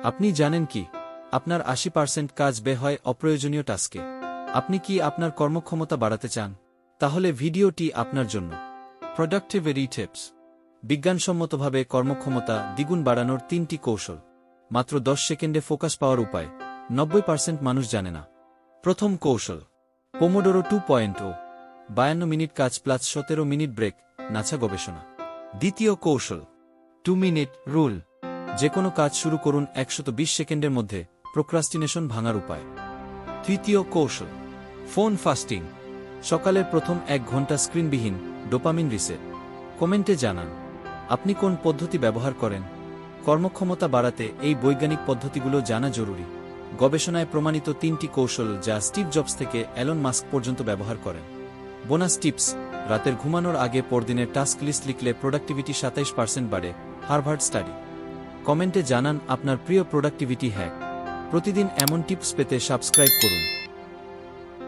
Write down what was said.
আপনি জানেন কি, আপনার ৮০% কাজ ব্যয় হয় অপ্রয়োজনীয় টাস্কে। আপনি কি আপনার কর্মক্ষমতা বাড়াতে চান? তাহলে ভিডিওটি আপনার জন্য। Productivity tips. বিজ্ঞানসম্মতভাবে কর্মক্ষমতা দ্বিগুণ বাড়ানোর ৩টি কৌশল। মাত্র ১০ সেকেন্ডে ফোকাস পাওয়ার উপায় ৯০% মানুষ জানে না। প্রথম কৌশল, পোমোডোরো ২.০। ৫২ মিনিট কাজ প্লাস ১৭ মিনিট ব্রেক, নাছা গবেষণা। দ্বিতীয় কৌশল, 2 মিনিট রুল। যে কোনো কাজ শুরু করুন ১২০ সেকেন্ডের মধ্যে, প্রোক্রাস্টিনেশন ভাঙার উপায়। তৃতীয় কৌশল, ফোন ফাস্টিং। সকালের প্রথম ১ ঘন্টা স্ক্রিনবিহীন, ডোপামিন রিসেট। কমেন্টে জানান আপনি কোন পদ্ধতি ব্যবহার করেন। কর্মক্ষমতা বাড়াতে এই বৈজ্ঞানিক পদ্ধতিগুলো জানা জরুরি। গবেষণায় প্রমাণিত ৩টি কৌশল যা স্টিভ জবস থেকে এলন মাস্ক পর্যন্ত ব্যবহার করেন। বোনাস টিপস, রাতের ঘুমানোর আগে পরদিনের টাস্ক লিস্ট লিখলে প্রোডাক্টিভিটি ২৭% বাড়ে, হার্ভার্ড স্টাডি। কমেন্টে জানান আপনার প্রিয় প্রোডাক্টিভিটি হ্যাক। প্রতিদিন এমন টিপস পেতে সাবস্ক্রাইব করুন।